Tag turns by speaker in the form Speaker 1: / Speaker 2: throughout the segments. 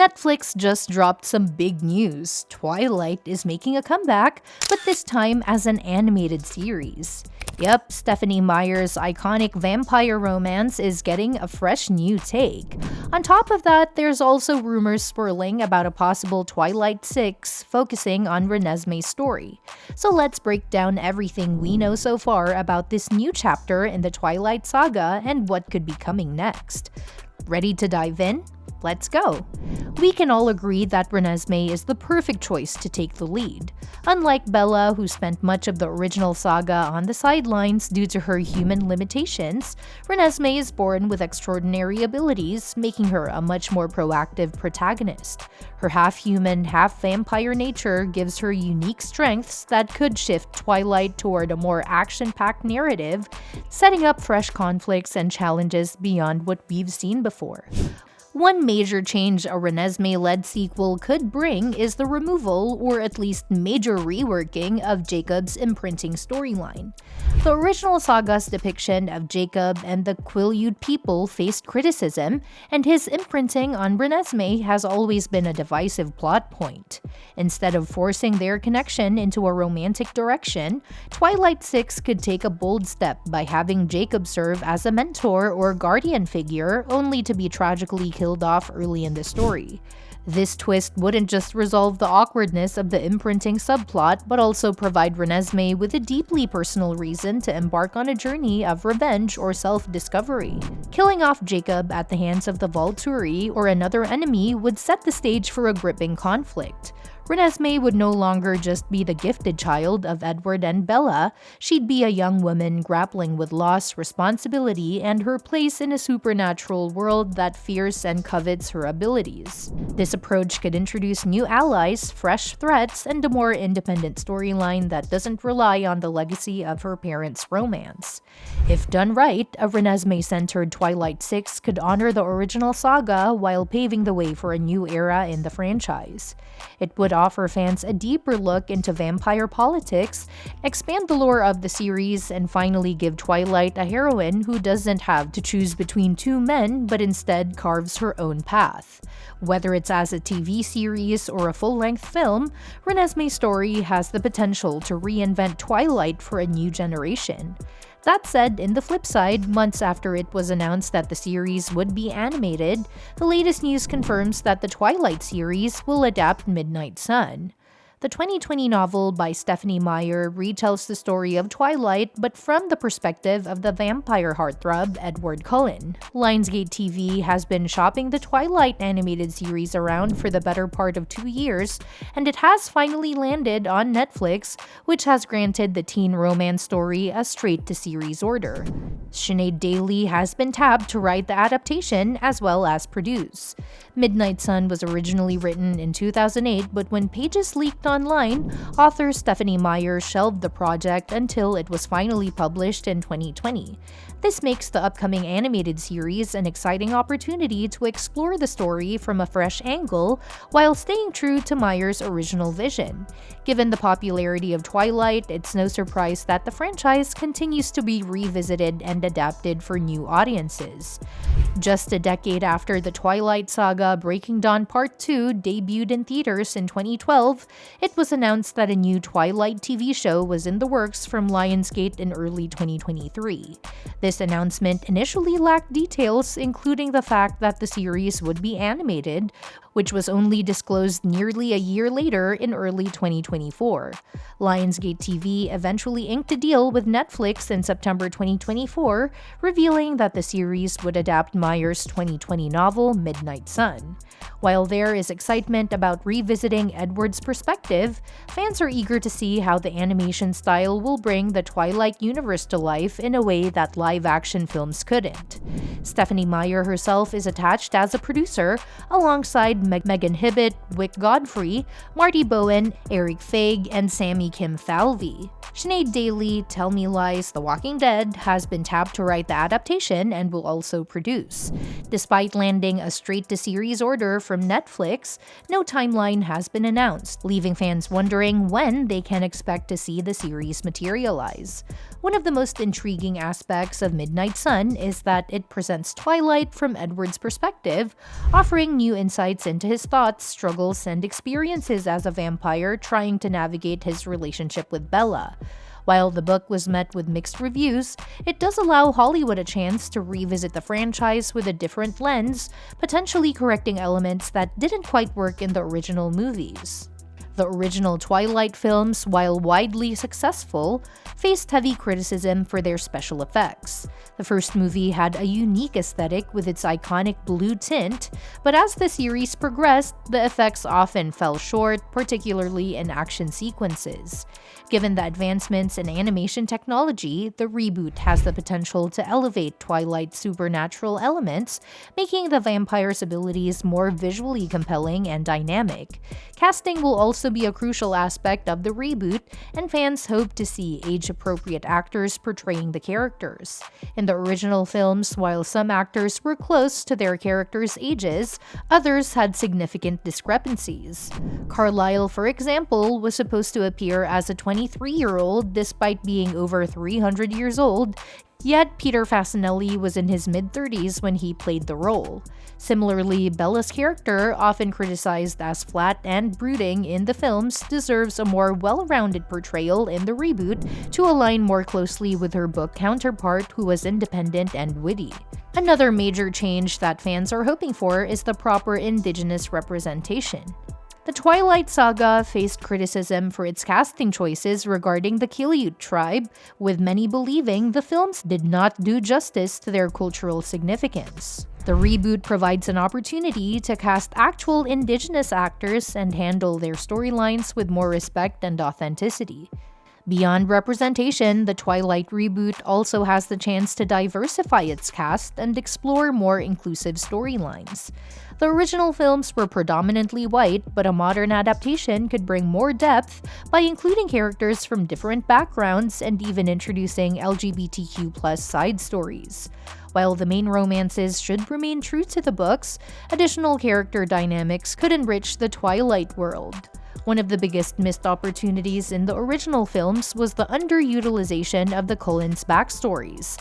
Speaker 1: Netflix just dropped some big news. Twilight is making a comeback, but this time as an animated series. Yep, Stephenie Meyer's iconic vampire romance is getting a fresh new take. On top of that, there's also rumors swirling about a possible Twilight 6 focusing on Renesmee's story. So let's break down everything we know so far about this new chapter in the Twilight Saga and what could be coming next. Ready to dive in? Let's go! We can all agree that Renesmee is the perfect choice to take the lead. Unlike Bella, who spent much of the original saga on the sidelines due to her human limitations, Renesmee is born with extraordinary abilities, making her a much more proactive protagonist. Her half-human, half-vampire nature gives her unique strengths that could shift Twilight toward a more action-packed narrative, setting up fresh conflicts and challenges beyond what we've seen before. One major change a Renesmee-led sequel could bring is the removal, or at least major reworking, of Jacob's imprinting storyline. The original saga's depiction of Jacob and the Quileute people faced criticism, and his imprinting on Renesmee has always been a divisive plot point. Instead of forcing their connection into a romantic direction, Twilight 6 could take a bold step by having Jacob serve as a mentor or guardian figure, only to be tragically killed off early in the story. This twist wouldn't just resolve the awkwardness of the imprinting subplot, but also provide Renesmee with a deeply personal reason to embark on a journey of revenge or self-discovery. Killing off Jacob at the hands of the Volturi or another enemy would set the stage for a gripping conflict. Renesmee would no longer just be the gifted child of Edward and Bella, she'd be a young woman grappling with loss, responsibility, and her place in a supernatural world that fears and covets her abilities. This approach could introduce new allies, fresh threats, and a more independent storyline that doesn't rely on the legacy of her parents' romance. If done right, a Renesmee-centered Twilight 6 could honor the original saga while paving the way for a new era in the franchise. It would offer fans a deeper look into vampire politics, expand the lore of the series, and finally give Twilight a heroine who doesn't have to choose between two men but instead carves her own path. Whether it's as a TV series or a full-length film, Renesmee's story has the potential to reinvent Twilight for a new generation. That said, in the flip side, months after it was announced that the series would be animated, the latest news confirms that the Twilight series will adapt Midnight Sun. The 2020 novel by Stephenie Meyer retells the story of Twilight, but from the perspective of the vampire heartthrob Edward Cullen. Lionsgate TV has been shopping the Twilight animated series around for the better part of 2 years, and it has finally landed on Netflix, which has granted the teen romance story a straight-to-series order. Sinead Daly has been tapped to write the adaptation as well as produce. Midnight Sun was originally written in 2008, but when pages leaked online, author Stephenie Meyer shelved the project until it was finally published in 2020. This makes the upcoming animated series an exciting opportunity to explore the story from a fresh angle while staying true to Meyer's original vision. Given the popularity of Twilight, it's no surprise that the franchise continues to be revisited and adapted for new audiences. Just a decade after the Twilight Saga Breaking Dawn Part 2 debuted in theaters in 2012, it was announced that a new Twilight TV show was in the works from Lionsgate in early 2023. This announcement initially lacked details, including the fact that the series would be animated, which was only disclosed nearly a year later in early 2024. Lionsgate TV eventually inked a deal with Netflix in September 2024, revealing that the series would adapt Meyer's 2020 novel Midnight Sun. While there is excitement about revisiting Edward's perspective, fans are eager to see how the animation style will bring the Twilight universe to life in a way that live-action films couldn't. Stephenie Meyer herself is attached as a producer, alongside Megan Hibbett, Wick Godfrey, Marty Bowen, Eric Feig, and Sammy Kim Falvey. Sinead Daly, Tell Me Lies, The Walking Dead, has been tapped tapped to write the adaptation and will also produce. Despite landing a straight-to-series order from Netflix, no timeline has been announced, leaving fans wondering when they can expect to see the series materialize. One of the most intriguing aspects of Midnight Sun is that it presents Twilight from Edward's perspective, offering new insights into his thoughts, struggles, and experiences as a vampire trying to navigate his relationship with Bella. While the book was met with mixed reviews, it does allow Hollywood a chance to revisit the franchise with a different lens, potentially correcting elements that didn't quite work in the original movies. The original Twilight films, while widely successful, faced heavy criticism for their special effects. The first movie had a unique aesthetic with its iconic blue tint, but as the series progressed, the effects often fell short, particularly in action sequences. Given the advancements in animation technology, the reboot has the potential to elevate Twilight's supernatural elements, making the vampire's abilities more visually compelling and dynamic. Casting will also be a crucial aspect of the reboot, and fans hope to see age-appropriate actors portraying the characters. In the original films, while some actors were close to their characters' ages, others had significant discrepancies. Carlisle, for example, was supposed to appear as a 23-year-old despite being over 300 years old, yet Peter Fasinelli was in his mid-30s when he played the role. Similarly, Bella's character, often criticized as flat and brooding in the films, deserves a more well-rounded portrayal in the reboot to align more closely with her book counterpart, who was independent and witty. Another major change that fans are hoping for is the proper Indigenous representation. The Twilight Saga faced criticism for its casting choices regarding the Quileute tribe, with many believing the films did not do justice to their cultural significance. The reboot provides an opportunity to cast actual Indigenous actors and handle their storylines with more respect and authenticity. Beyond representation, the Twilight reboot also has the chance to diversify its cast and explore more inclusive storylines. The original films were predominantly white, but a modern adaptation could bring more depth by including characters from different backgrounds and even introducing LGBTQ+ side stories. While the main romances should remain true to the books, additional character dynamics could enrich the Twilight world. One of the biggest missed opportunities in the original films was the underutilization of the Cullens' backstories.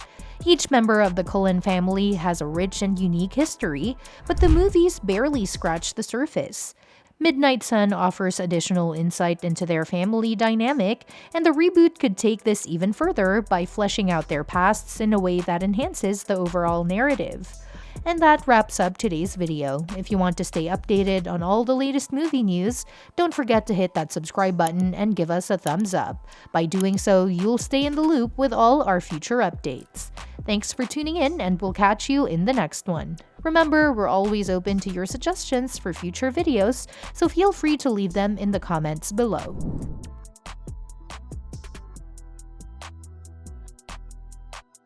Speaker 1: Each member of the Cullen family has a rich and unique history, but the movies barely scratch the surface. Midnight Sun offers additional insight into their family dynamic, and the reboot could take this even further by fleshing out their pasts in a way that enhances the overall narrative. And that wraps up today's video. If you want to stay updated on all the latest movie news, don't forget to hit that subscribe button and give us a thumbs up. By doing so, you'll stay in the loop with all our future updates. Thanks for tuning in, and we'll catch you in the next one. Remember, we're always open to your suggestions for future videos, so feel free to leave them in the comments below.